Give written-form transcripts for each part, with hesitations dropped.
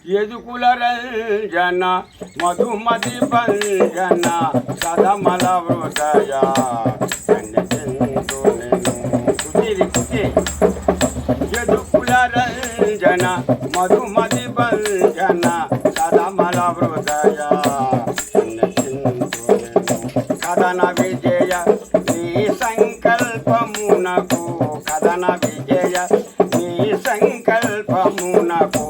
యదుకుల రంజన మధుమతి భంజన సదమల హృదయ యదుకుల రంజన మధుమతి భంజన సదమల హృదయ కథన విజయ నీ సంకల్పమునకు కథన విజయ నీ సంకల్పమునకు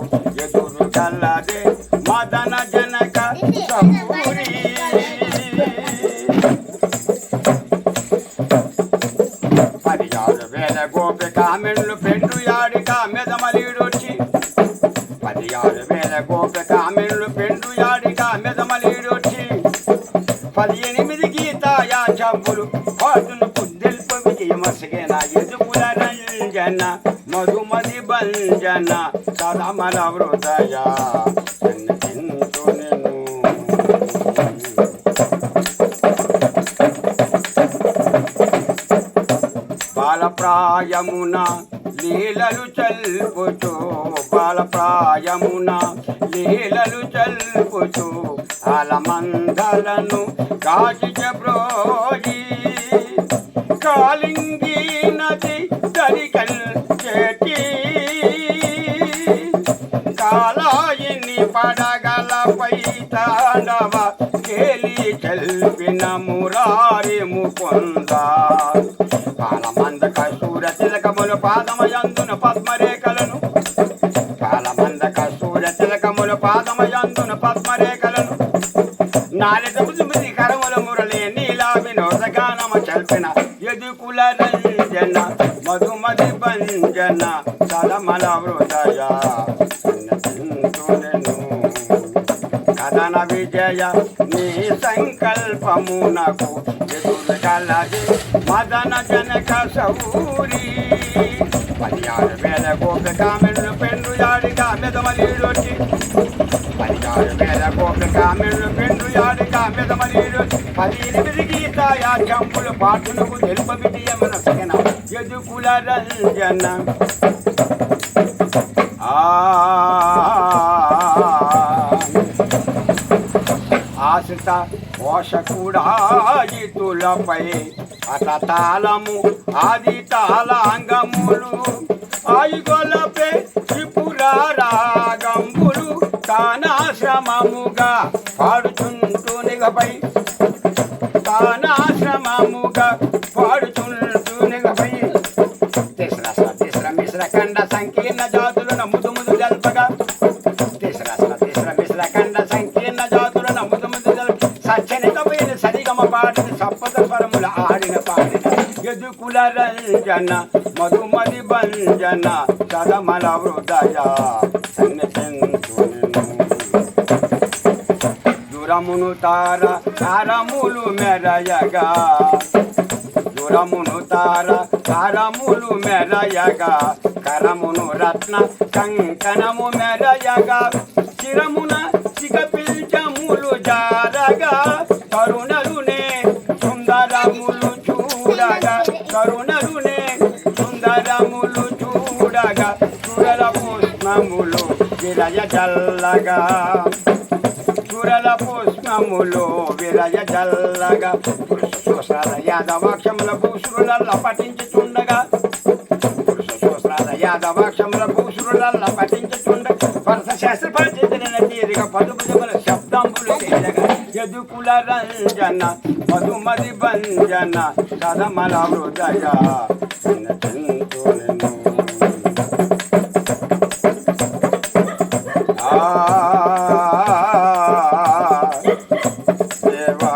చల్లదే మదన జనక సపూరి పదియారు వేల గోపిక మెళ్ళు పెండు యాడిక మెదమలీడొచ్చి పదియారు వేల గోపిక మెళ్ళు పెండు యాడిక మెదమలీడొచ్చి 18 గీతాయా చంపులు పాటును పుద్దెల్ప విజయమసగేన యదుకుల రంజన మధుమతి భంజన సదమల హృదయ బాలప్రాయమున లీలలు చల్పుచు బాలప్రాయమున లీలలు చల్పుచు అలమందలను కాచిబ్రోయి కాలింగి నది దరికల్ చేతి కాలాయిని పడగలపై తాండవ కేలి చెల్పిన మురారి ముకుంద కాలమంద కస్తూర తిలకములు పాదమయందున పద్మరేఖలను కాలమంద కస్తూర తిలకములు పాదమయందున పద్మరేఖలను నాలుగు కరముల మురళి నీలా వినోద గానమ చల్పిన యదుకుల రంజన మధుమతి భంజన సదమల హృదయ కథన విజయ నీ సంకల్పమునకు ఎదురు కలది మదన జనక సౌరి 16 వేల గోపిక మెళ్ళు పెండు యాడిక మెదమలీడొచ్చి 16 వేల గోపిక మెళ్ళు పెండు యాడిక మెదమలీడొచ్చి 18 గీతాయా చంపులు పాటునకు తెలుప విజయమన సగన యదుకుల రంజన ఆశ్రిత పోషకుడాయితులపై అతతాళము ఆది తాళాంగములు ఆయుగొలపే త్రిపురారాగంబులు తానాశ్రమముగా పాడుచుంటూ నిగపై తానాశ్రమముగా పాడుచుంటూ నిగపై తిస్ర మిశ్ర కండ సంకీర్ణ జాతులను ముదు ముదు జల్పగా తిస్ర మిశ్ర కండ సంకీర్ణ జాతులను ముదు ముదు జల్ప సచ్చనితమైన సరిగమ పాడిన సప్పద స్వరముల ఆడిన పాడిన యదుకుల రంజన మధుమతి భంజన సదమల హృదయ దురమును తార తారములు మెరయగా దురమును తార తారములు మెరయగా కరమును రత్న కంకణము మెరయగా చిరమున చిగపిల్చములు జారగా కరుణలునే సుందరములు చూడగా కరుణలునే సుందరములు చూడగా సురల పుష్పములు విరయ జల్లగా సురల పుష్పములు విరయ జల్లగా పురుషోత్సర యాదవాక్షముల భూసురుల పఠించుచుండగా పురుషోత్సర యాదవాక్షముల భూసురుల పఠించుచుండగా వరుస శాస్త్ర పరిచితులైన తీరిక పదుపుజముల శబ్దంబులు తేజగా యదుకుల రంజన మధుమతి భంజన సదమల హృదయ దేవా